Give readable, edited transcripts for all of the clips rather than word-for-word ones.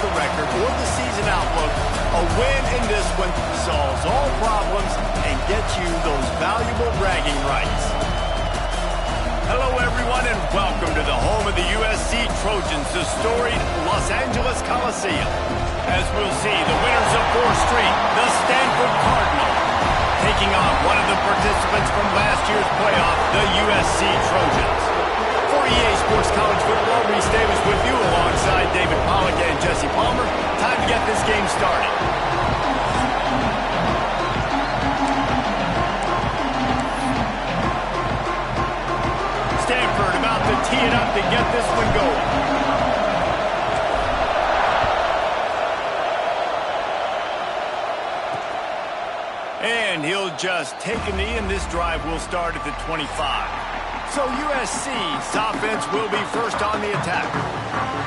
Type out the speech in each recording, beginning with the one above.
the record or the season outlook, a win in this one solves all problems and gets you those valuable bragging rights. Hello, everyone, and welcome to the home of the USC Trojans, the storied Los Angeles Coliseum. As we'll see, the winners of 4th Street, the Stanford Cardinal, taking on one of the participants from last year's playoff, the USC Trojans. For EA Sports College Football, Reese Davis with you alongside David Pollack and Jesse Palmer. Time to get this game started. Stanford about to tee it up to get this one going. And he'll just take a knee, and this drive will start at the 25. So USC's offense will be first on the attack.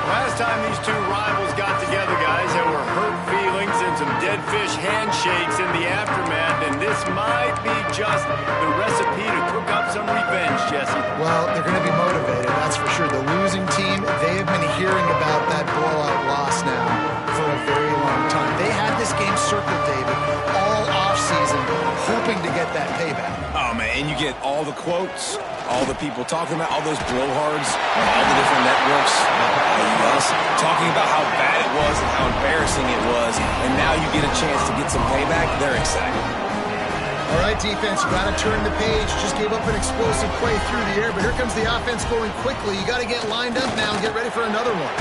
Last time these two rivals got together, guys, there were hurt feelings and some dead fish handshakes in the aftermath, and this might be just the recipe to cook up some revenge, Jesse. Well, they're going to be motivated, that's for sure. The losing team, they have been hearing about that blowout loss now for a very long time. They had this game circled, David, all offseason, hoping to get that payback. Oh, man, and you get all the quotes, all the people talking about, all those blowhards, all the different networks, talking about how bad it was and how embarrassing it was, and now you get a chance to get some payback. They're excited. All right, defense, you got to turn the page. Just gave up an explosive play through the air, but here comes the offense going quickly. You got to get lined up now and get ready for another one.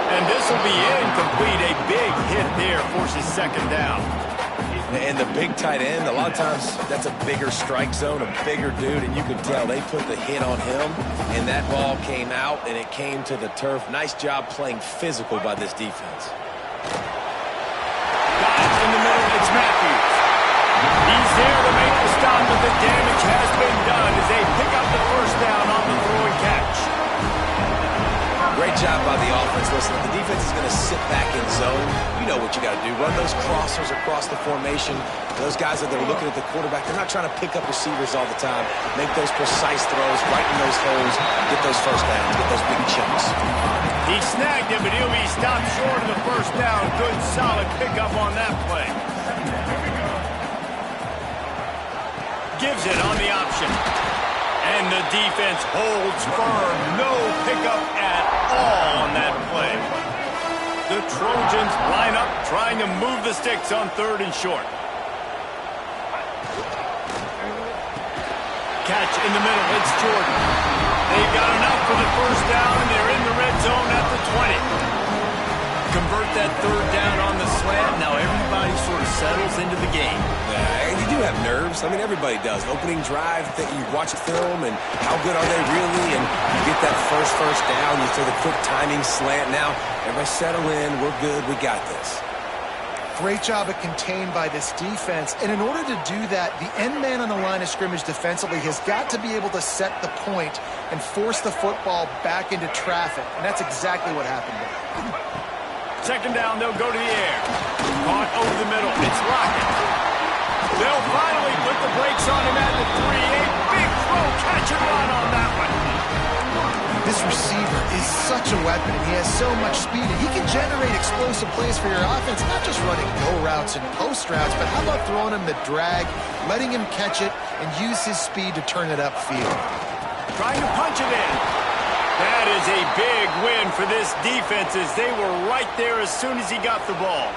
And this will be incomplete. A big hit there forces second down. And the big tight end, a lot of times that's a bigger strike zone, a bigger dude, and you can tell they put the hit on him, and that ball came out, and it came to the turf. Nice job playing physical by this defense. Got it in the middle. It's Matthews. He's there to make the stop, but the damage has been done as they pick up the first down on the throw and catch. Great job by the offense. Listen, if the defense is going to sit back in zone, you know what you got to do. Run those crossers across the formation. Those guys that are looking at the quarterback, they're not trying to pick up receivers all the time. Make those precise throws, right in those holes, get those first downs, get those big chunks. He snagged him, but he'll be stopped short of the first down. Good, solid pickup on that play. Gives it on the option. And the defense holds firm. No pickup at all on that play. The Trojans line up, trying to move the sticks on 3rd and short. Catch in the middle. It's Jordan. They've got enough for the first down, and they're in the red zone at the 20. Convert that 3rd down on the slant. Now everybody sort of settles into the game. Yeah, and you do have nerves. I mean, everybody does. Opening drive, you watch film, and how good are they really? And you get that first down. You throw the quick timing slant. Now, everybody settle in. We're good. We got this. Great job of contained by this defense. And in order to do that, the end man on the line of scrimmage defensively has got to be able to set the point and force the football back into traffic. And that's exactly what happened there. Second down, they'll go to the air. Caught over the middle. It's Lockett. They'll finally put the brakes on him at the 3. A big throw, catch and run on that one. This receiver is such a weapon. He has so much speed, and he can generate explosive plays for your offense, not just running go routes and post routes, but how about throwing him the drag, letting him catch it, and use his speed to turn it upfield. Trying to punch it in. That is a big win for this defense as they were right there as soon as he got the ball.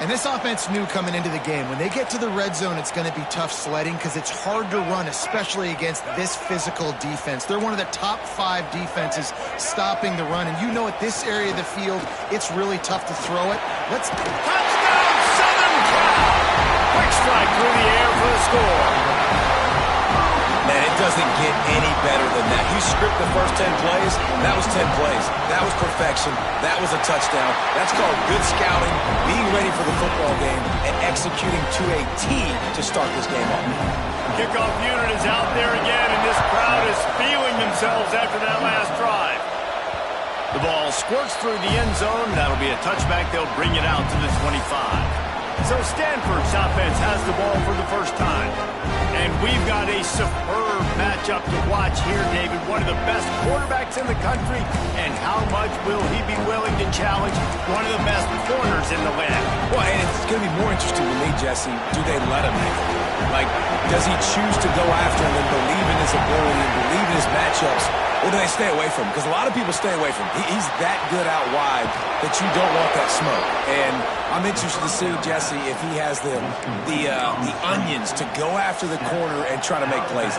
And this offense knew coming into the game, when they get to the red zone, it's going to be tough sledding because it's hard to run, especially against this physical defense. They're one of the top 5 defenses stopping the run. And you know at this area of the field, it's really tough to throw it. Touchdown, Southern Cal! Quick strike through the air for the score. Man, it doesn't get any better than that. You script the first 10 plays, that was 10 plays. That was perfection. That was a touchdown. That's called good scouting, being ready for the football game, and executing to a T to start this game off. Kickoff unit is out there again, and this crowd is feeling themselves after that last drive. The ball squirts through the end zone. That'll be a touchback. They'll bring it out to the 25. So Stanford's offense has the ball for the first time. And we've got a superb matchup to watch here, David. One of the best quarterbacks in the country. And how much will he be willing to challenge one of the best corners in the land? Well, and it's going to be more interesting to me, Jesse, do they let him make it? Like, does he choose to go after him and believe in his ability and believe in his matchups? Or do they stay away from him? Because a lot of people stay away from him. He's that good out wide that you don't want that smoke. And I'm interested to see, Jesse, if he has the onions to go after the corner and try to make plays.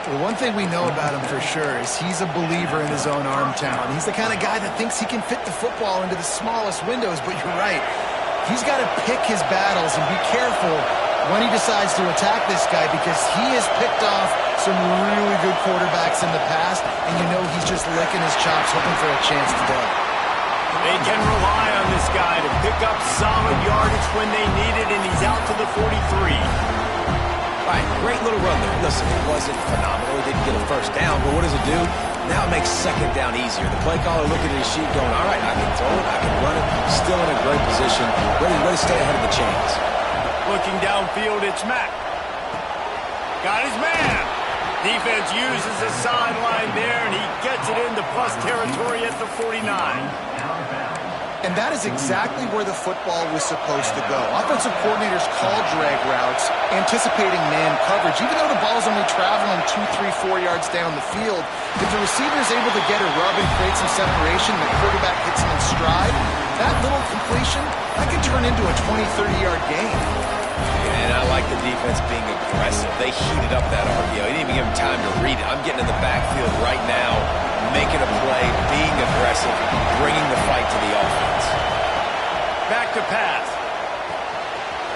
Well, one thing we know about him for sure is he's a believer in his own arm talent. He's the kind of guy that thinks he can fit the football into the smallest windows, but you're right. He's got to pick his battles and be careful when he decides to attack this guy, because he has picked off some really good quarterbacks in the past, and you know he's just licking his chops hoping for a chance today. They can rely on this guy to pick up solid yardage when they need it, and he's out to the 43. All right, great little run there. Listen, it wasn't phenomenal. He didn't get a first down, but what does it do? Now it makes second down easier. The play caller looking at his sheet going, all right, I can throw it, I can run it, still in a great position, ready to stay ahead of the chains. Looking downfield, it's Mack. Got his man. Defense uses the sideline there, and he gets it into plus territory at the 49. And that is exactly where the football was supposed to go. Offensive coordinators call drag routes, anticipating man coverage. Even though the ball's only traveling 2, 3, 4 yards down the field, if the receiver is able to get a rub and create some separation, the quarterback hits him in stride, that little completion, that can turn into a 20, 30-yard gain. And I like the defense being aggressive. They heated up that RPO. He didn't even give him time to read it. I'm getting in the backfield right now, making a play, being aggressive, bringing the fight to the offense. Back to pass.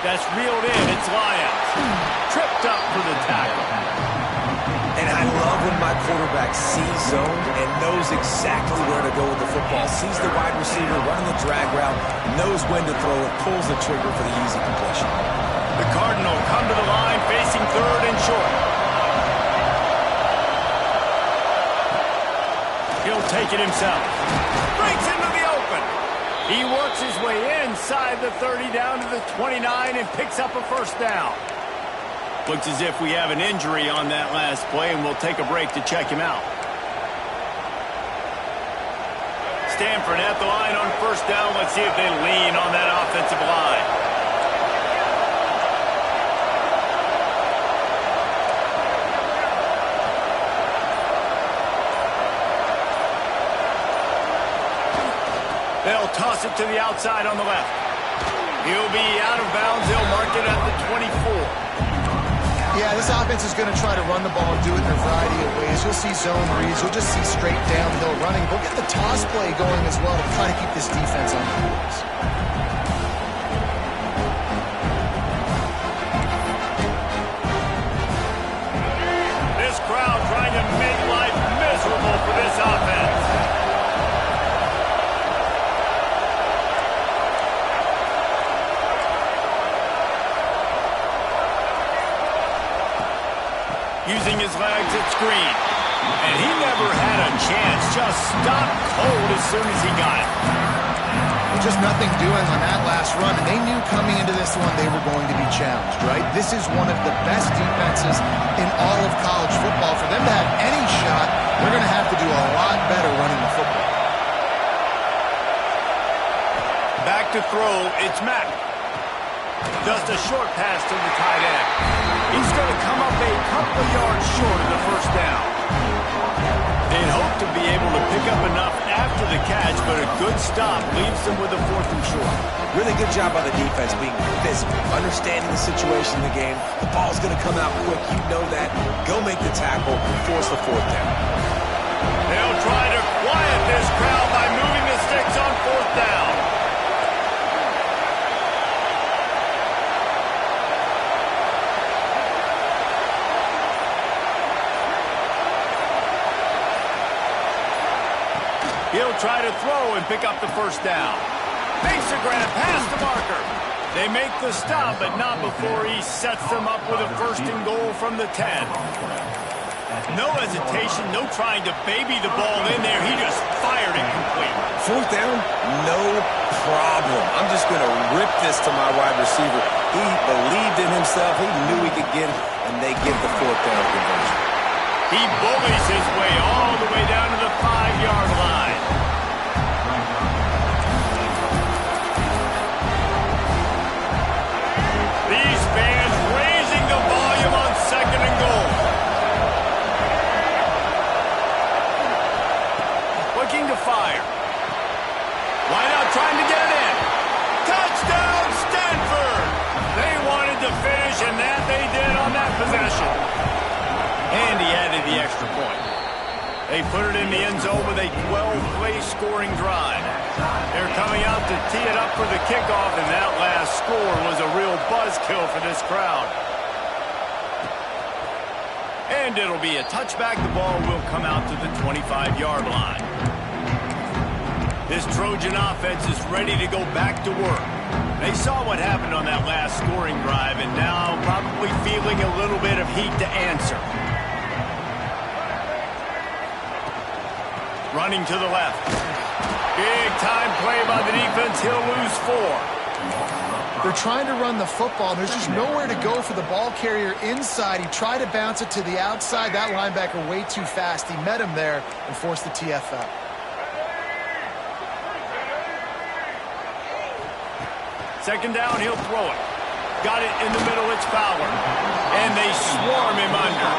That's reeled in. It's Lyons. Tripped up for the tackle. And I love when my quarterback sees zone and knows exactly where to go with the football. Sees the wide receiver running the drag route, knows when to throw it, pulls the trigger for the easy completion. The Cardinal come to the line, facing third and short. He'll take it himself. Breaks into the open. He works his way inside the 30 down to the 29 and picks up a first down. Looks as if we have an injury on that last play, and we'll take a break to check him out. Stanford at the line on first down. Let's see if they lean on that offensive line. They'll toss it to the outside on the left. He'll be out of bounds. They'll mark it at the 24. Yeah, this offense is going to try to run the ball and do it in a variety of ways. You'll see zone reads. You'll just see straight downhill running. We'll get the toss play going as well to try to keep this defense on the heels. This crowd trying to make life miserable for this offense. Using his legs at screen. And he never had a chance. Just stopped cold as soon as he got it. Just nothing doing on that last run. And they knew coming into this one they were going to be challenged, right? This is one of the best defenses in all of college football. For them to have any shot, they're going to have to do a lot better running the football. Back to throw, it's Mack. Just a short pass to the tight end. He's going to come up a couple of yards short of the first down. They'd hope to be able to pick up enough after the catch, but a good stop leaves them with a fourth and short. Really good job by the defense being physical, understanding the situation in the game. The ball's going to come out quick. You know that. Go make the tackle, force the fourth down. They'll try to quiet this crowd by moving the sticks on fourth down. He'll try to throw and pick up the first down. Makes a grab past the marker. They make the stop, but not before he sets them up with a first and goal from the 10. No hesitation, no trying to baby the ball in there. He just fired it complete. Fourth down, no problem. I'm just going to rip this to my wide receiver. He believed in himself. He knew he could get it, and they get the fourth down conversion. He bullies his way all the way down to the 5-yard line. These fans raising the volume on 2nd and goal. Looking to fire. Wide out trying to get it in. Touchdown, Stanford! They wanted to finish, and that they did on that possession. And he added the extra point. They put it in the end zone with a 12-play scoring drive. They're coming out to tee it up for the kickoff, and that last score was a real buzzkill for this crowd. And it'll be a touchback. The ball will come out to the 25-yard line. This Trojan offense is ready to go back to work. They saw what happened on that last scoring drive, and now probably feeling a little bit of heat to answer. Running to the left. Big time play by the defense. He'll lose 4. They're trying to run the football. There's just nowhere to go for the ball carrier inside. He tried to bounce it to the outside. That linebacker way too fast. He met him there and forced the TFL. Second down, he'll throw it. Got it in the middle, it's Fowler. And they swarm him under.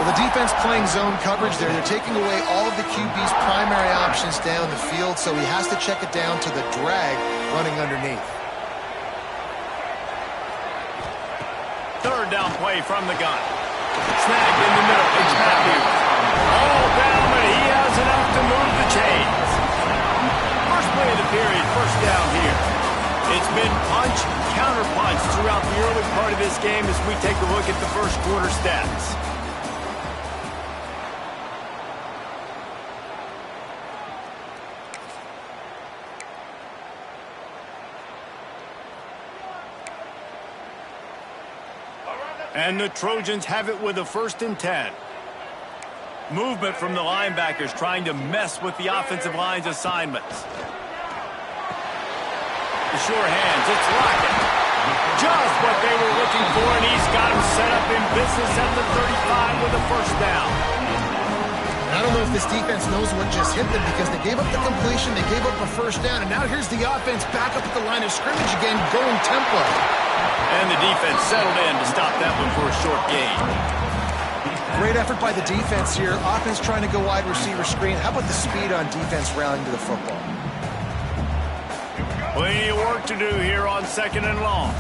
Well, the defense playing zone coverage there. They're taking away all of the QB's primary options down the field, so he has to check it down to the drag running underneath. Third down play from the gun. Snagged in the middle, it's Matthews. All down, but he has enough to move the chains. First play of the period, first down here. It's been punch, counter-punch throughout the early part of this game as we take a look at the first quarter stats. And the Trojans have it with a 1st and 10. Movement from the linebackers trying to mess with the offensive line's assignments. The sure hands, it's Lockett. Just what they were looking for, and he's got him set up in business at the 35 with a 1st down. I don't know if this defense knows what just hit them because they gave up the completion, they gave up a 1st down, and now here's the offense back up at the line of scrimmage again, going tempo. And the defense settled in to stop that one for a short gain. Great effort by the defense here. Offense trying to go wide receiver screen. How about the speed on defense rallying to the football? Plenty of work to do here on 2nd and long.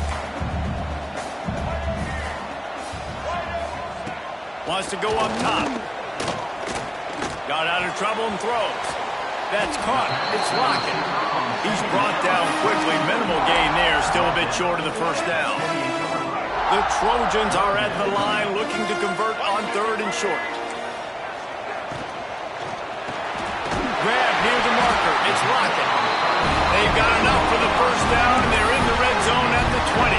Wants to go up top. Got out of trouble and throws. That's caught. It's Lockett. He's brought down quickly. Minimal gain there. Still a bit short of the 1st down. The Trojans are at the line looking to convert on 3rd and short. Grab near the marker. It's Lockett. They've got enough for the 1st down, and they're in the red zone at the 20.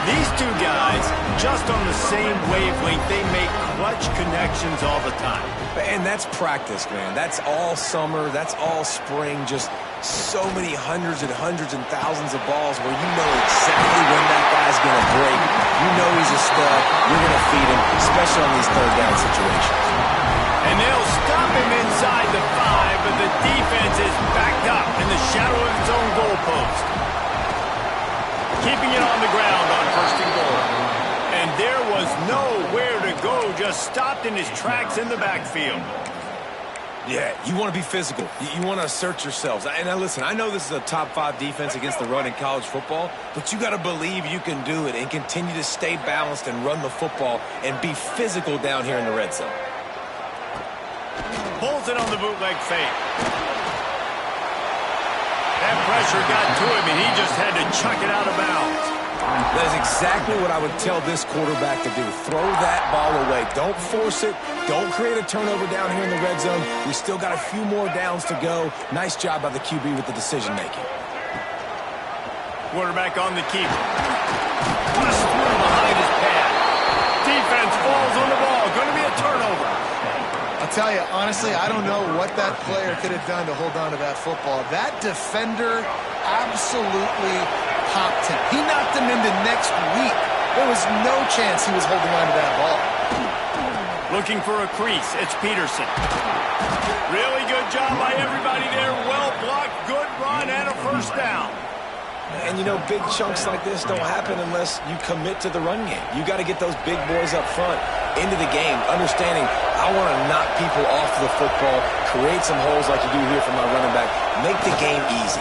These two guys, just on the same wavelength, they make clutch connections all the time. And that's practice, man. That's all summer. That's all spring. Just so many hundreds and thousands of balls where you know exactly when that guy's going to break. You know he's a stud. You're going to feed him, especially on these 3rd down situations. And they'll stop him inside the 5, but the defense is backed up in the shadow of its own goalpost. Keeping it on the ground on 1st and goal. And there was nowhere to go, just stopped in his tracks in the backfield. Yeah, you want to be physical. You want to assert yourselves. And now listen, I know this is a top 5 defense against the run in college football, but you got to believe you can do it and continue to stay balanced and run the football and be physical down here in the red zone. Pulls it on the bootleg fake. That pressure got to him, and he just had to chuck it out of bounds. That is exactly what I would tell this quarterback to do. Throw that ball away. Don't force it. Don't create a turnover down here in the red zone. We still got a few more downs to go. Nice job by the QB with the decision-making. Quarterback on the keeper. Just threw behind his pad. defense falls on the ball. Going to be a turnover. I'll tell you, honestly, I don't know what that player could have done to hold on to that football. That defender absolutely popped him. He knocked him into next week. There was no chance he was holding on to that ball. Looking for a crease. It's Peterson. Really good job by everybody there. Well blocked, good run, and a first down. And, you know, big chunks like this don't happen unless you commit to the run game. You got to get those big boys up front into the game, understanding I want to knock people off the football, create some holes like you do here for my running back, make the game easy.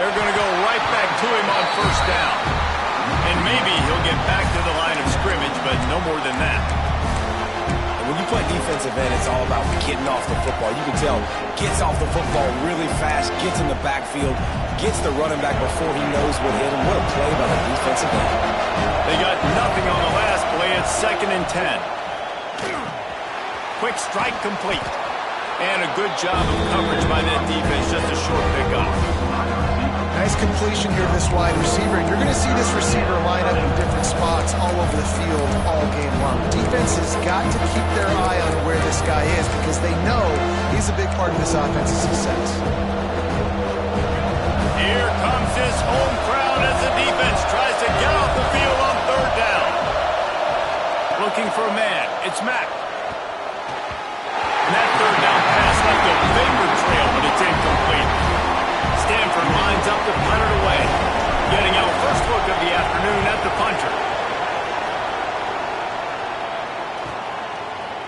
They're going to go right back to him on first down. And maybe he'll get back to the line of scrimmage, but no more than that. When you play defensive end, it's all about getting off the football. You can tell, gets off the football really fast, gets in the backfield, gets the running back before he knows what hit him. What a play by the defensive end. They got nothing on the last play. It's 2nd and 10. Quick strike complete. And a good job of coverage by that defense. Just a short pickup. Nice completion here to this wide receiver. And you're going to see this receiver line up in different spots all over the field all game long. Defense has got to keep their eye on where this guy is because they know he's a big part of this offense's success. Here comes his home crowd as the defense tries to get off the field on 3rd down. Looking for a man. It's Mack. And that 3rd down pass left a vapor trail, but it's incomplete. Stanford lines up to punt it away. Getting our first look of the afternoon at the punter.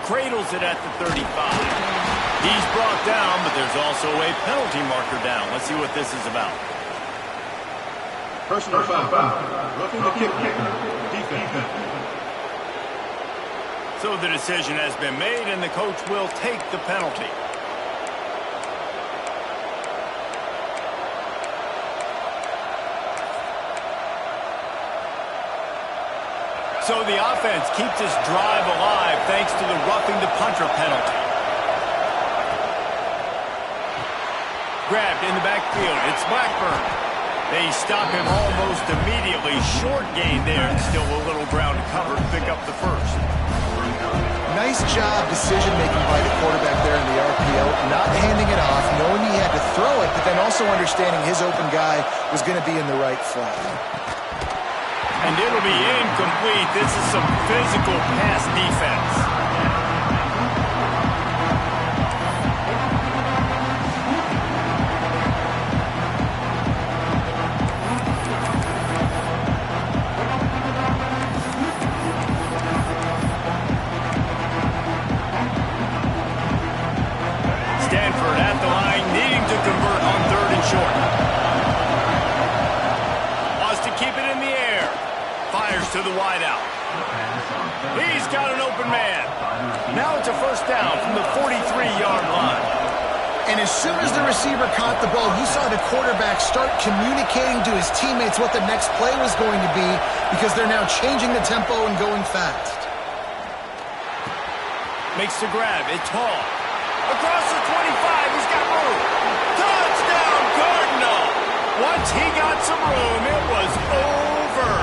Cradles it at the 35. He's brought down, but there's also a penalty marker down. Let's see what this is about. Personal foul. Roughing the kicker. Defense. So the decision has been made, and the coach will take the penalty. So the offense keeps this drive alive thanks to the roughing the punter penalty. Grabbed in the backfield. It's Blackburn. They stop him almost immediately. Short gain there, and still a little ground to cover to pick up the first. Nice job decision-making by the quarterback there in the RPO, not handing it off, knowing he had to throw it, but then also understanding his open guy was going to be in the right flat. And it'll be incomplete. This is some physical pass defense. Stanford at the line, needing to convert on 3rd and short. Wants to keep it in the air. Fires to the wideout. He's got an open man. Now it's a first down from the 43-yard line. And as soon as the receiver caught the ball, you saw the quarterback start communicating to his teammates what the next play was going to be because they're now changing the tempo and going fast. Makes the grab. It's Hall. Across the 25. He's got room. Touchdown, Cardinal. Once he got some room, it was over.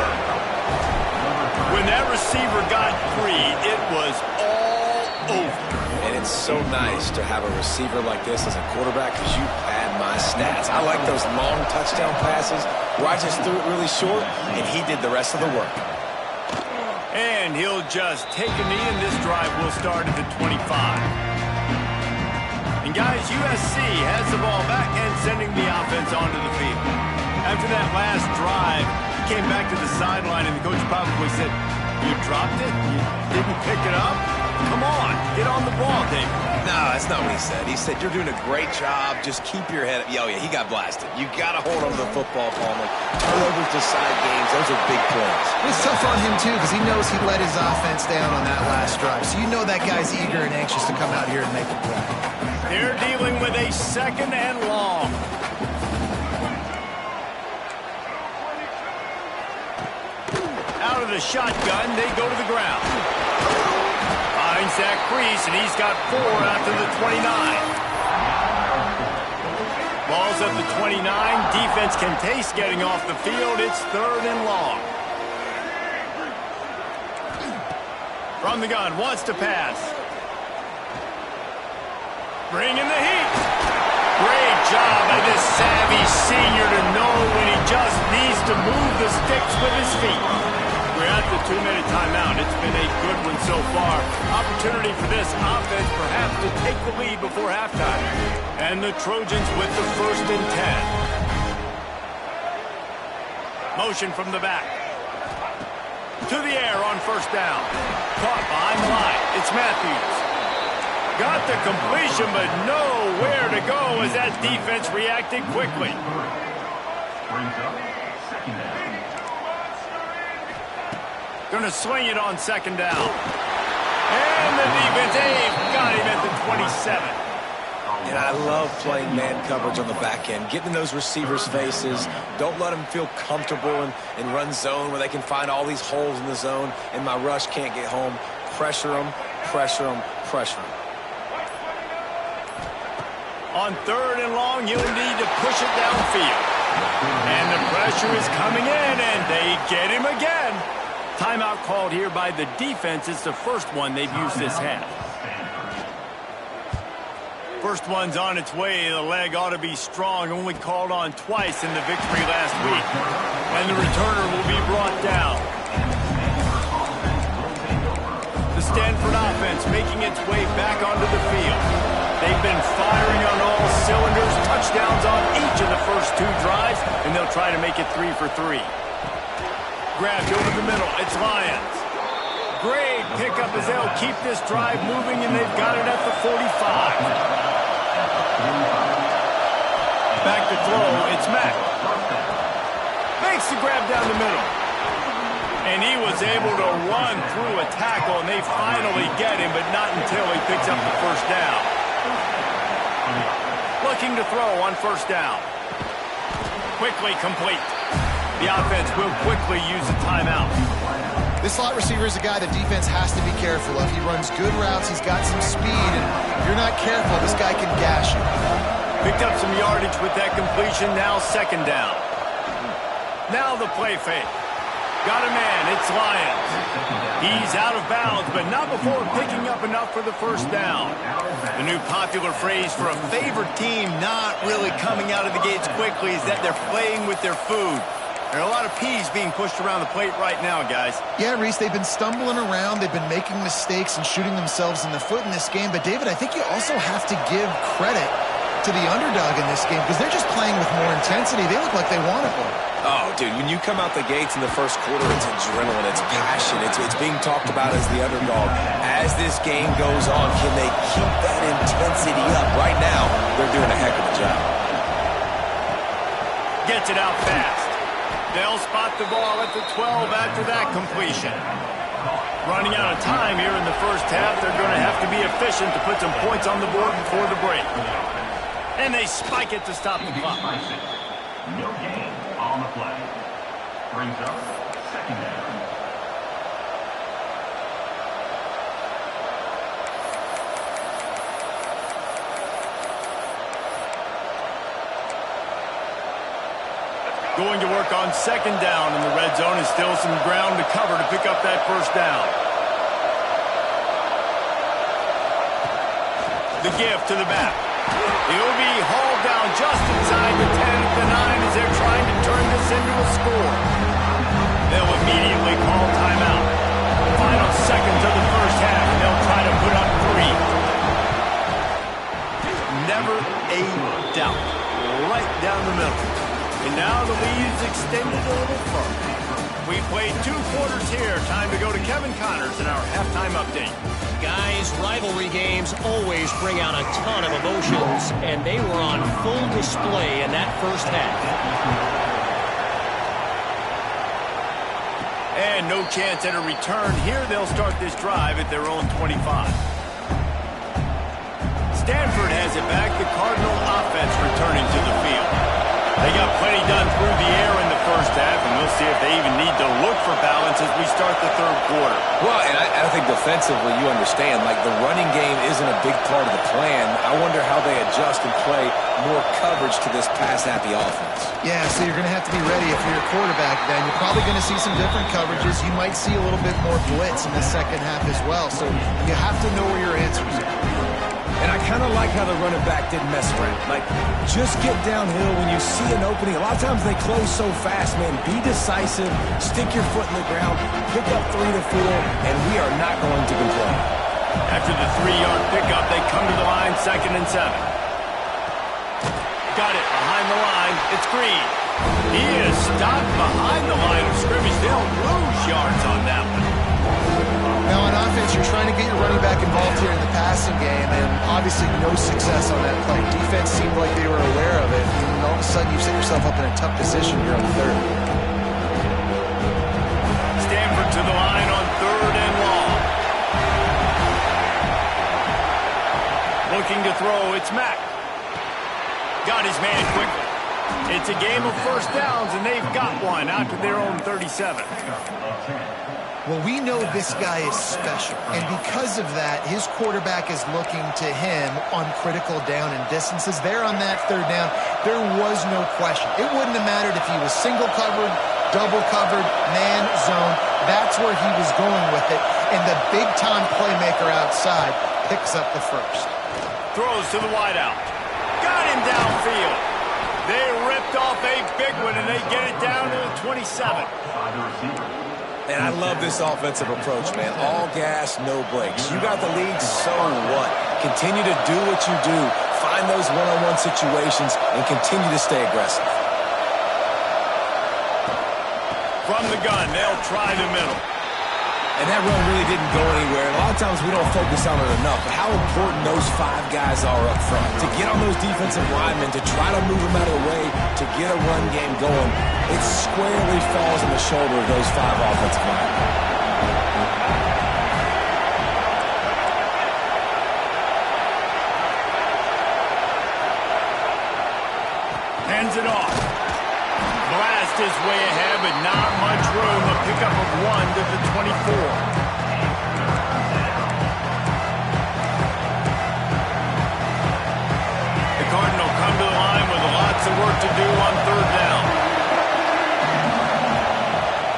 When that receiver got free, it was all over. And it's so nice to have a receiver like this as a quarterback because you pad my stats. I like those long touchdown passes where I just threw it really short and he did the rest of the work. And he'll just take a knee, and this drive will start at the 25. And guys, USC has the ball back and sending the offense onto the field. After that last drive, he came back to the sideline, and the coach probably said, "You dropped it? You didn't pick it up? Come on, get on the ball, David." No, that's not what he said. He said, "You're doing a great job. Just keep your head up." Oh, yeah, he got blasted. You got to hold on to the football, Palmer. Turnovers decide games. Those are big plays. It's tough on him, too, because he knows he let his offense down on that last drive. So you know that guy's eager and anxious to come out here and make a play. They're dealing with a 2nd and long. Out of the shotgun, they go to the ground. Finds that crease, and he's got 4 out to the 29. Ball's at the 29. Defense can taste getting off the field. It's 3rd and long. From the gun, wants to pass. Bringing the heat. Great job by this savvy senior to know when he just needs to move the sticks with his feet. We're at the 2-minute timeout. It's been a good one so far. Opportunity for this offense perhaps to take the lead before halftime. And the Trojans with the 1st and 10. Motion from the back. To the air on 1st down. Caught behind the line. It's Matthews. Got the completion, but nowhere to go as that defense reacted quickly. Going to swing it on 2nd down. And the defense got him at the 27. And I love playing man coverage on the back end, getting in those receivers' faces. Don't let them feel comfortable in run zone where they can find all these holes in the zone and my rush can't get home. Pressure them, pressure them, pressure them. On 3rd and long, you'll need to push it downfield. And the pressure is coming in, and they get him again. Timeout called here by the defense. It's the first one they've used this half. First one's on its way. The leg ought to be strong. Only called on twice in the victory last week. And the returner will be brought down. The Stanford offense making its way back onto the field. They've been firing on all cylinders, touchdowns on each of the first 2 drives, and they'll try to make it 3 for 3. Grabbed over the middle, it's Lions. Great pickup as they'll keep this drive moving, and they've got it at the 45. Back to throw, it's Mack. Makes the grab down the middle. And he was able to run through a tackle, and they finally get him, but not until he picks up the 1st down. Looking to throw on 1st down. Quickly complete. The offense will quickly use a timeout. This slot receiver is a guy the defense has to be careful of. He runs good routes. He's got some speed. And if you're not careful, this guy can gash you. Picked up some yardage with that completion. Now 2nd down. Now the play fake. Got a man. It's Lions. He's out of bounds, but not before picking up enough for the 1st down. The new popular phrase for a favored team not really coming out of the gates quickly is that they're playing with their food. There are a lot of peas being pushed around the plate right now, guys. Yeah, Reese, they've been stumbling around. They've been making mistakes and shooting themselves in the foot in this game. But, David, I think you also have to give credit to the underdog in this game because they're just playing with more intensity. They look like they want it more. Oh, dude, when you come out the gates in the 1st quarter, it's adrenaline, it's passion, it's being talked about as the underdog. As this game goes on, can they keep that intensity up? Right now, they're doing a heck of a job. Gets it out fast. They'll spot the ball at the 12 after that completion. Running out of time here in the 1st half, they're going to have to be efficient to put some points on the board before the break. And they spike it to stop the clock. No gain on the play. Brings up 2nd down. Going to work on 2nd down in the red zone, and still some ground to cover to pick up that 1st down. The give to the back. He'll be hauled down just inside the 10 at the 9 as they're trying to turn this into a score. They'll immediately call timeout. Final seconds of the 1st half, and they'll try to put up 3. Never a doubt. Right down the middle. And now the lead is extended a little further. We played 2 quarters here. Time to go to Kevin Connors in our halftime update. Guys, rivalry games always bring out a ton of emotions, and they were on full display in that 1st half. And no chance at a return here. They'll start this drive at their own 25. Stanford has it back. The Cardinal offense returning to the field. They got plenty done through the air in the 1st half, and we'll see if they even need to look for balance as we start the third quarter. Well, and I think defensively, you understand, like the running game isn't a big part of the plan. I wonder how they adjust and play more coverage to this pass-happy offense. Yeah, so you're going to have to be ready if you're a quarterback, Ben. You're probably going to see some different coverages. You might see a little bit more blitz in the second half as well. So you have to know where your answers are. And I kind of like how the running back didn't mess around. Like, just get downhill when you see an opening. A lot of times they close so fast, man. Be decisive, stick your foot in the ground, pick up 3 to 4, and we are not going to complain. After the 3-yard pickup, they come to the line, 2nd and 7. Got it behind the line. It's Green. He is stopped behind the line of scrimmage. They'll lose yards on that one. Now, on offense, you're trying to get your running back involved here in the passing game, and obviously no success on that play. Defense seemed like they were aware of it, and all of a sudden you set yourself up in a tough position here on 3rd. Stanford to the line on 3rd and long. Looking to throw, it's Mack. Got his man quickly. It's a game of first downs, and they've got one out to their own 37. Well, we know this guy is special, and because of that, his quarterback is looking to him on critical down and distances. There on that 3rd down, there was no question. It wouldn't have mattered if he was single covered, double covered, man, zone. That's where he was going with it, and the big-time playmaker outside picks up the first. Throws to the wideout. Got him downfield. They ripped off a big one, and they get it down to the 27. And I love this offensive approach, man. All gas, no brakes. You got the lead, so what? Continue to do what you do. Find those one-on-one situations and continue to stay aggressive. From the gun, they'll try the middle. And that run really didn't go anywhere. And a lot of times we don't focus on it enough, but how important those 5 guys are up front. To get on those defensive linemen, to try to move them out of the way, to get a run game going, it squarely falls on the shoulder of those 5 offensive linemen. Hands it off. Blast is way ahead, but not much room. A pickup of 1 to the 24. The Cardinal come to the line with lots of work to do on 3rd down.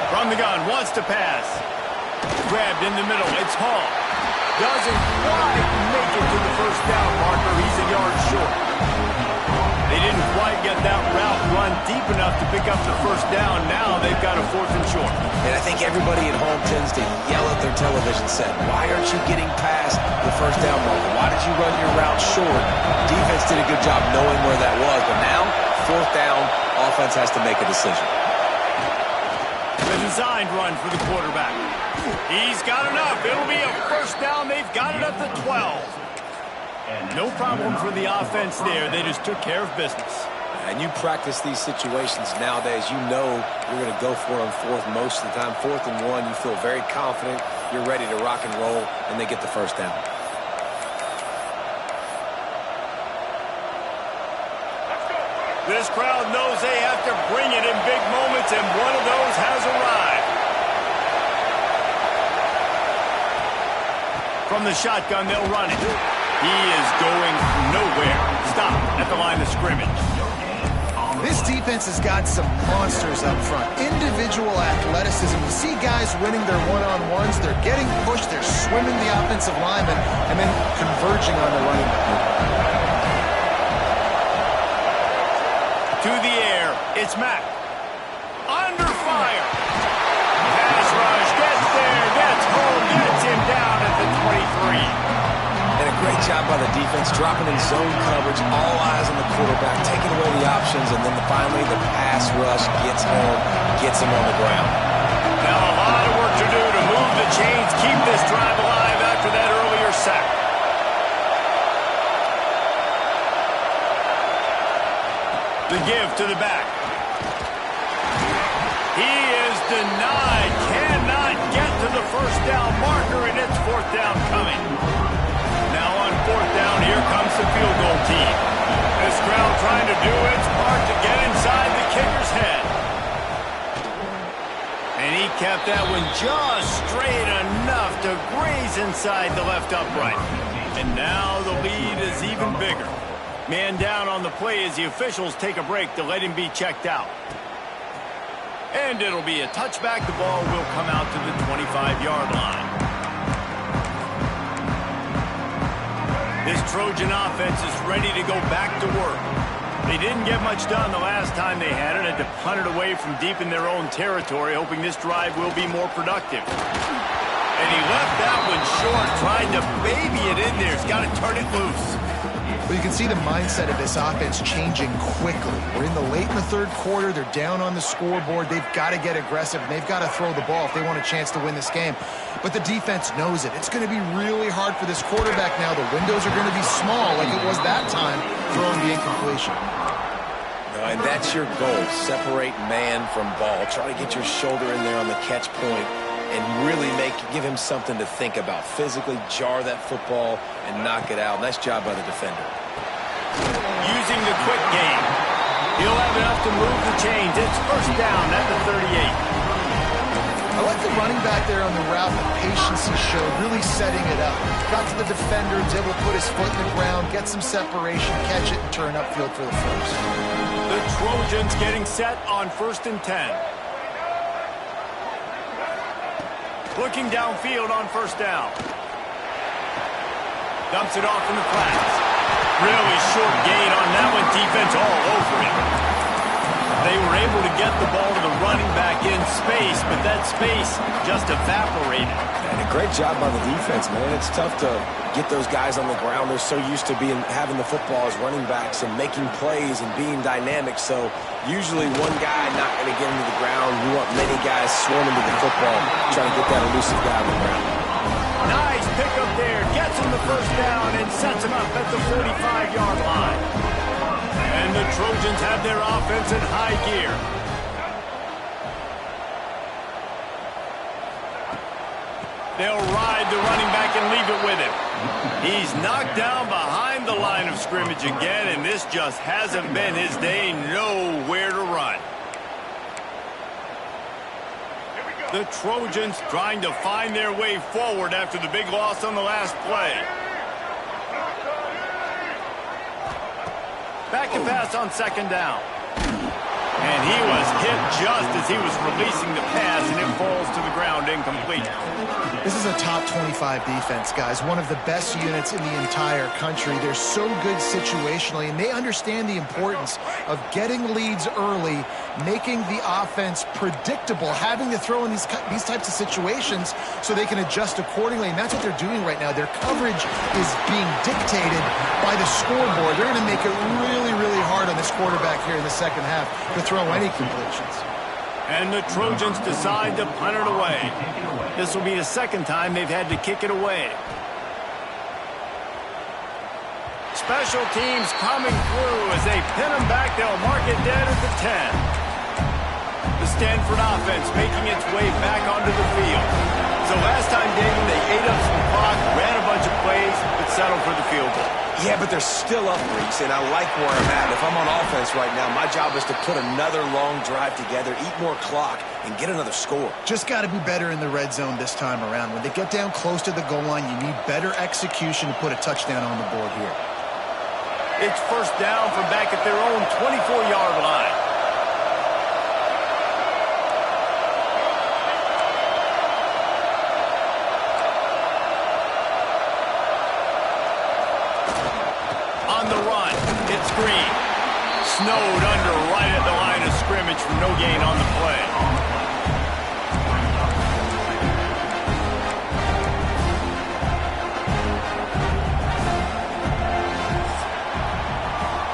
From the gun, wants to pass. Grabbed in the middle, it's Hall. Doesn't quite make it to the first down marker. He's a yard short. They didn't quite get that route run deep enough to pick up the first down. Now they've got a 4th and short. And I think everybody at home tends to yell at their television set, why aren't you getting past the first down marker? Why did you run your route short? Defense did a good job knowing where that was, but now, 4th down, offense has to make a decision. The designed run for the quarterback. He's got enough. It'll be a first down. They've got it up to 12. No problem for the offense there. They just took care of business. And you practice these situations nowadays. You know you're going to go for it on 4th most of the time. 4th and 1, you feel very confident. You're ready to rock and roll, and they get the first down. This crowd knows they have to bring it in big moments, and one of those has arrived. From the shotgun, they'll run it. He is going nowhere. Stop at the line of scrimmage. This defense has got some monsters up front. Individual athleticism. You see guys winning their one-on-ones. They're getting pushed. They're swimming the offensive lineman and then converging on the running back. To the air. It's Mack. Under fire. Pass rush. Gets there. Gets home. Gets him down at the 23. And a great job by the defense, dropping in zone coverage, all eyes on the quarterback, taking away the options, and then finally the pass rush gets home, gets him on the ground. Now a lot of work to do to move the chains, keep this drive alive after that earlier sack. The give to the back. He is denied, cannot get to the first down marker, and it's 4th down coming. Now on 4th down, here comes the field goal team. This crowd trying to do its part to get inside the kicker's head. And he kept that one just straight enough to graze inside the left upright. And now the lead is even bigger. Man down on the play as the officials take a break to let him be checked out. And it'll be a touchback. The ball will come out to the 25-yard line. This Trojan offense is ready to go back to work. They didn't get much done the last time they had it. Had to punt it away from deep in their own territory, hoping this drive will be more productive. And he left that one short, trying to baby it in there. He's got to turn it loose. Well, you can see the mindset of this offense changing quickly. We're late in the third quarter. They're down on the scoreboard. They've got to get aggressive, and they've got to throw the ball if they want a chance to win this game. But the defense knows it. It's going to be really hard for this quarterback now. The windows are going to be small like it was that time, throwing the incompletion. No, and that's your goal. Separate man from ball. Try to get your shoulder in there on the catch point and really give him something to think about. Physically jar that football and knock it out. Nice job by the defender. Using the quick game. He'll have enough to move the chains. It's first down at the 38. I like the running back there on the route, the patience he showed, really setting it up. Got to the defender, was able to put his foot in the ground, get some separation, catch it, and turn upfield for the first. The Trojans getting set on 1st and 10. Looking downfield on 1st down. Dumps it off in the flats. Really short gain on that one. Defense all over him. They were able to get the ball to the running back in space, but that space just evaporated. And a great job by the defense, man. It's tough to get those guys on the ground. They're so used to having the football as running backs and making plays and being dynamic. So usually one guy not going to get into the ground. You want many guys swarming to the football, trying to get that elusive guy on the ground. Nice pickup there. Gets him the first down and sets him up at the 45-yard line. And the Trojans have their offense in high gear. They'll ride the running back and leave it with him. He's knocked down behind the line of scrimmage again, and this just hasn't been his day. Nowhere to run. The Trojans trying to find their way forward after the big loss on the last play. Back to pass on 2nd down. And he was hit just as he was releasing the pass, and it falls to the ground incomplete. This is a top 25 defense, guys. One of the best units in the entire country. They're so good situationally, and they understand the importance of getting leads early, making the offense predictable, having to throw in these types of situations so they can adjust accordingly. And that's what they're doing right now. Their coverage is being dictated by the scoreboard. They're going to make it really, really hard on this quarterback here in the second half to throw any completions. And the Trojans decide to punt it away. This will be the second time they've had to kick it away. Special teams coming through as they pin them back. They'll mark it dead at the 10. The Stanford offense making its way back onto the field. So last time, David, they ate up some clock, ran a bunch of plays, but settled for the field goal. Yeah, but they're still up, Reese, and I like where I'm at. If I'm on offense right now, my job is to put another long drive together, eat more clock, and get another score. Just got to be better in the red zone this time around. When they get down close to the goal line, you need better execution to put a touchdown on the board here. It's first down from back at their own 24-yard line. On the run, it's Green. Snowed under right at the line of scrimmage for no gain on the play.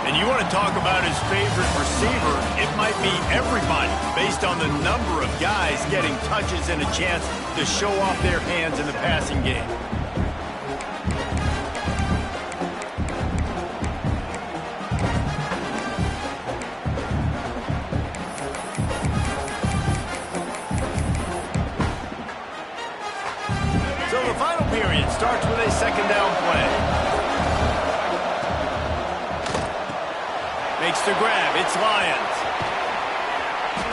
And you want to talk about his favorite receiver, it might be everybody based on the number of guys getting touches and a chance to show off their hands in the passing game. So the final period starts with a second down play. Makes the grab. It's Lions.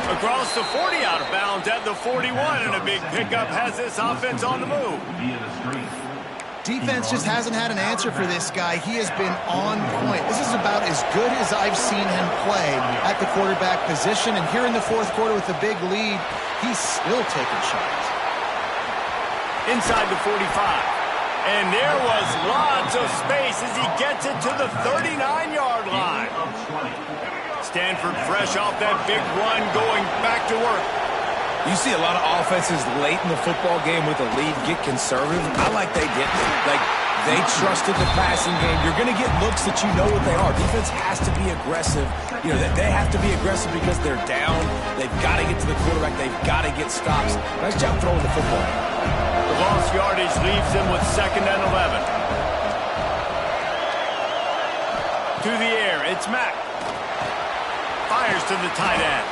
Across the 40, out of bounds at the 41, and a big pickup has this offense on the move. Defense just hasn't had an answer for this guy. He has been on point. This is about as good as I've seen him play at the quarterback position. And here in the fourth quarter with a big lead, he's still taking shots. Inside the 45. And there was lots of space as he gets it to the 39-yard line. Stanford fresh off that big run, going back to work. You see a lot of offenses late in the football game with a lead get conservative. I like they did. They trusted the passing game. You're going to get looks that you know what they are. Defense has to be aggressive. You know, they have to be aggressive because they're down. They've got to get to the quarterback. They've got to get stops. Nice job throwing the football. The lost yardage leaves them with 2nd and 11. To the air, it's Mack. Fires to the tight end.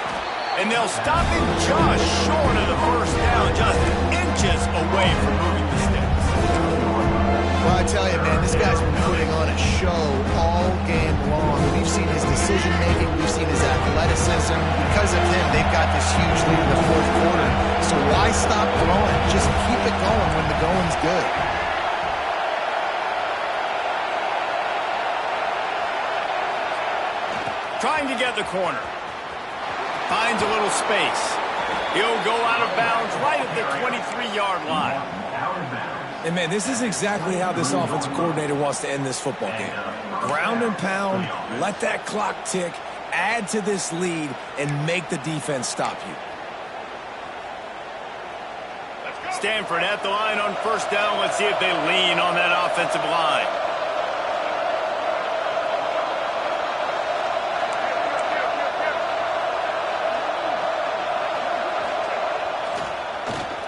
And they'll stop him just short of the first down, just inches away from moving the sticks. Well, I tell you, man, this guy's been putting on a show all game long. We've seen his decision-making. We've seen his athleticism. Because of him, they've got this huge lead in the fourth quarter. So why stop throwing? Just keep it going when the going's good. Trying to get the corner. Finds a little space. He'll go out of bounds right at the 23-yard line. And, man, this is exactly how this offensive coordinator wants to end this football game. Ground and pound, let that clock tick, add to this lead, and make the defense stop you. Stanford at the line on first down. Let's see if they lean on that offensive line.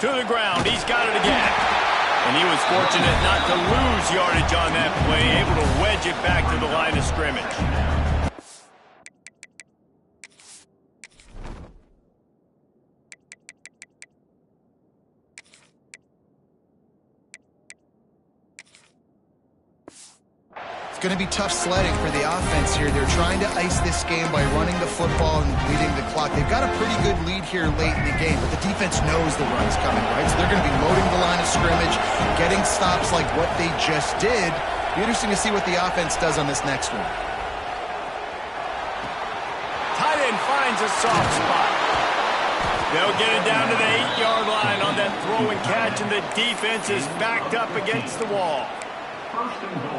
To the ground, he's got it again. And he was fortunate not to lose yardage on that play, able to wedge it back to the line of scrimmage. It's going to be tough sledding for the offense here. They're trying to ice this game by running the football and bleeding the clock. They've got a pretty good lead here late in the game, but the defense knows the run's coming, right? So they're going to be loading the line of scrimmage, getting stops like what they just did. Be interesting to see what the offense does on this next one. Tight end finds a soft spot. They'll get it down to the 8-yard line on that throw and catch, and the defense is backed up against the wall.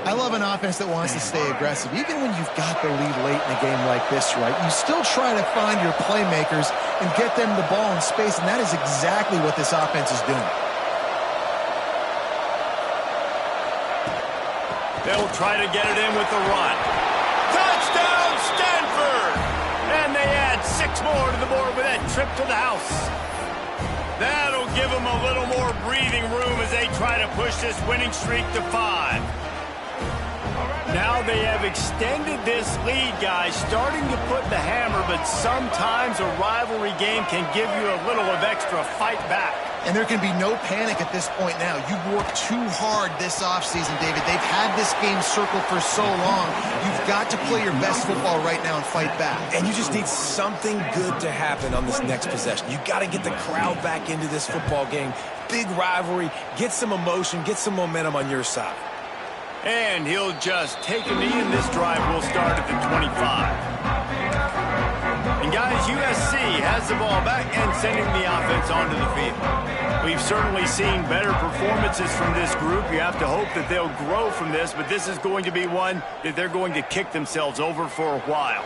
I love an offense that wants to stay aggressive. Even when you've got the lead late in a game like this, right, you still try to find your playmakers and get them the ball in space, and that is exactly what this offense is doing. They'll try to get it in with the run. Touchdown, Stanford! And they add 6 more to the board with that trip to the house. That'll give them a little more breathing room as they try to push this winning streak to 5. Now they have extended this lead, guys, starting to put the hammer, but sometimes a rivalry game can give you a little of extra fight back. And there can be no panic at this point now. You've worked too hard this offseason, David. They've had this game circled for so long. You've got to play your best football right now and fight back. And you just need something good to happen on this next possession. You got to get the crowd back into this football game. Big rivalry. Get some emotion. Get some momentum on your side. And he'll just take a knee, and this drive will start at the 25. And guys, USC has the ball back and sending the offense onto the field. We've certainly seen better performances from this group. You have to hope that they'll grow from this, but this is going to be one that they're going to kick themselves over for a while.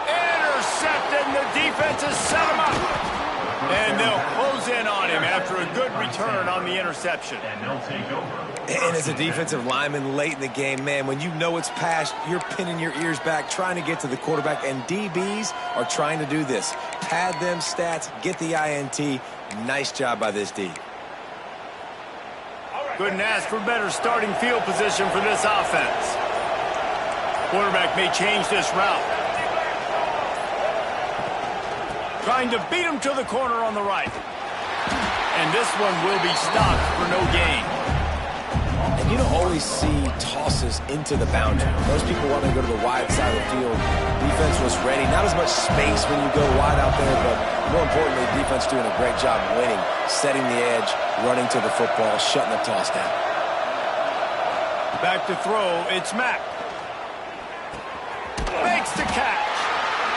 Intercepted, and the defense has set him up. And they'll close in on him after a good return on the interception. And they'll take over. And as a defensive lineman late in the game, man, when you know it's past, you're pinning your ears back, trying to get to the quarterback, and DBs are trying to do this. Pad them stats, get the INT. Nice job by this D. Couldn't ask for better starting field position for this offense. Quarterback may change this route. Trying to beat him to the corner on the right. And this one will be stopped for no gain. And you don't always see tosses into the boundary. Most people want to go to the wide side of the field. Defense was ready. Not as much space when you go wide out there, but more importantly, defense doing a great job winning, setting the edge, running to the football, shutting the toss down. Back to throw, it's Mack. Makes the catch.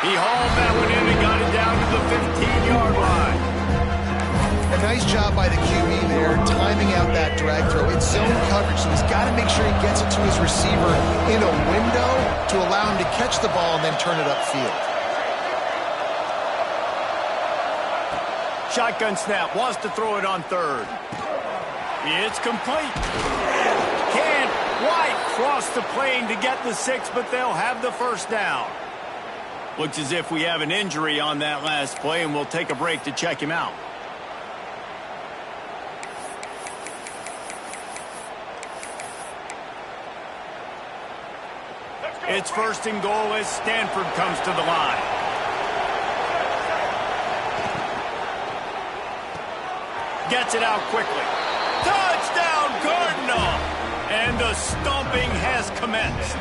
He hauled that one in and got it down to the 15-yard line. A nice job by the QB there, timing out that drag throw. It's zone coverage, so he's got to make sure he gets it to his receiver in a window to allow him to catch the ball and then turn it upfield. Shotgun snap, wants to throw it on third. It's complete. Can't quite cross the plane to get the 6, but they'll have the first down. Looks as if we have an injury on that last play, and we'll take a break to check him out. It's first and goal as Stanford comes to the line. Gets it out quickly. Touchdown, Cardinal! And the stomping has commenced.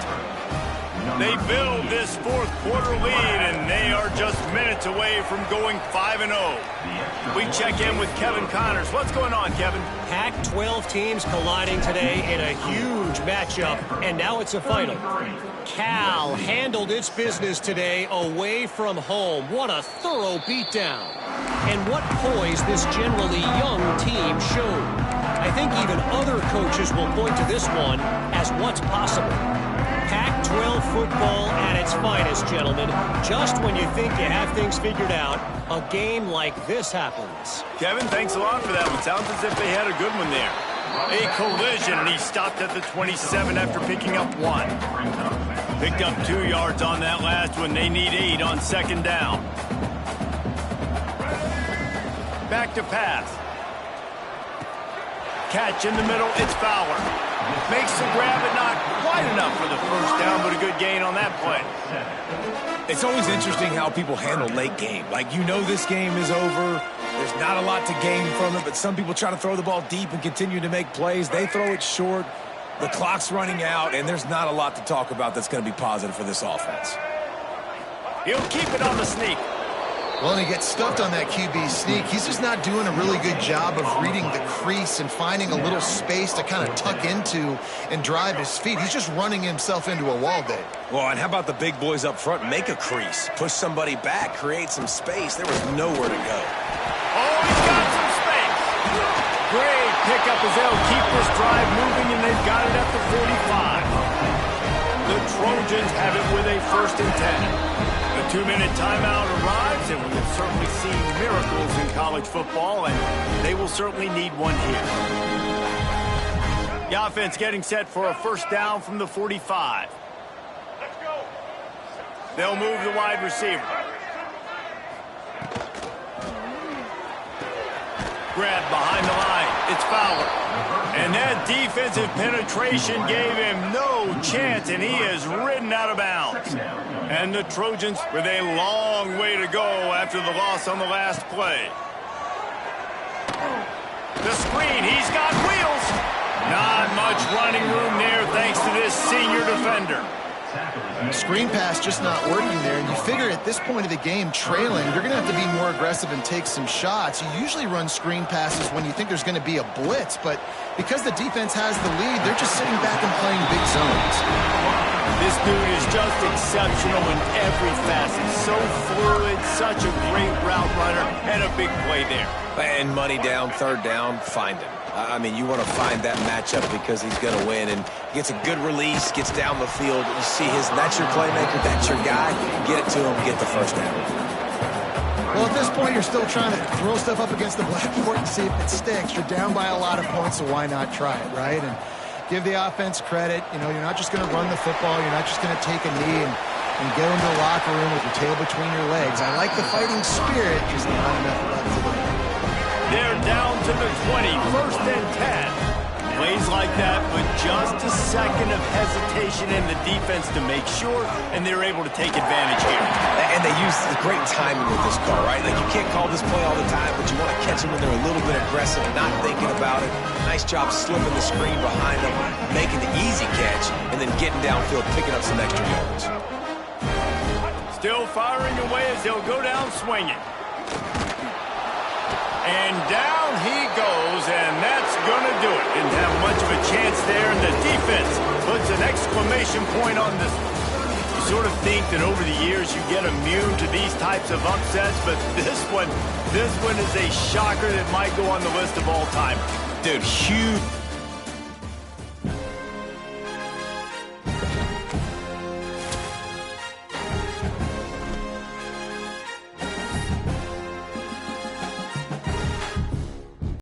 They build this fourth quarter lead, and they are just minutes away from going 5-0. We check in with Kevin Connors. What's going on, Kevin? Pac-12 teams colliding today in a huge matchup, and now it's a final. Cal handled its business today away from home. What a thorough beatdown. And what poise this generally young team showed. I think even other coaches will point to this one as what's possible. Pac-12 football at its finest, gentlemen. Just when you think you have things figured out, a game like this happens. Kevin, thanks a lot for that one. Sounds as if they had a good one there. A collision, and he stopped at the 27 after picking up 1. Picked up 2 yards on that last one. They need 8 on second down. Back to pass. Catch in the middle, it's Fowler. Makes the grab, but not quite enough for the first down, but a good gain on that play. It's always interesting how people handle late game. Like, you know this game is over. There's not a lot to gain from it, but some people try to throw the ball deep and continue to make plays. They throw it short. The clock's running out, and there's not a lot to talk about that's going to be positive for this offense. He'll keep it on the sneak. Well, and he gets stuffed on that QB sneak. He's just not doing a really good job of reading the crease and finding a little space to kind of tuck into and drive his feet. He's just running himself into a wall, Dave. Well, and how about the big boys up front? Make a crease. Push somebody back. Create some space. There was nowhere to go. Oh, he's got some space. Great pickup as they'll keep this drive moving, and they've got it at the 45. The Trojans have it with a 1st and 10. The 2-minute timeout arrives, and we have certainly seen miracles in college football, and they will certainly need one here. The offense getting set for a first down from the 45. They'll move the wide receiver. Grab behind the line. It's Fowler. And that defensive penetration gave him no chance, and he is ridden out of bounds. And the Trojans with a long way to go after the loss on the last play. The screen, he's got wheels. Not much running room there thanks to this senior defender. Screen pass just not working there, and you figure at this point of the game, trailing, you're going to have to be more aggressive and take some shots. You usually run screen passes when you think there's going to be a blitz, but because the defense has the lead, they're just sitting back and playing big zones. This dude is just exceptional in every facet. So fluid, such a great route runner, and a big play there. And money down, third down, find him. I mean, you want to find that matchup because he's going to win, and gets a good release, gets down the field. You see that's your playmaker, that's your guy. Get it to him, get the first down. Well, at this point, you're still trying to throw stuff up against the blackboard and see if it sticks. You're down by a lot of points, so why not try it, right? And give the offense credit. You know, you're not just going to run the football. You're not just going to take a knee and go into the locker room with your tail between your legs. I like the fighting spirit, just not enough left to the They're down to the 20, 1st and 10. Plays like that, but just a second of hesitation in the defense to make sure, and they're able to take advantage here. And they use the great timing with this call, right? Like, you can't call this play all the time, but you want to catch them when they're a little bit aggressive, not thinking about it. Nice job slipping the screen behind them, making the easy catch, and then getting downfield, picking up some extra yards. Still firing away as he'll go down swinging. And down he goes, and that's going to do it. Didn't have much of a chance there, and the defense puts an exclamation point on this. You sort of think that over the years you get immune to these types of upsets, but this one is a shocker that might go on the list of all time. Dude, huge.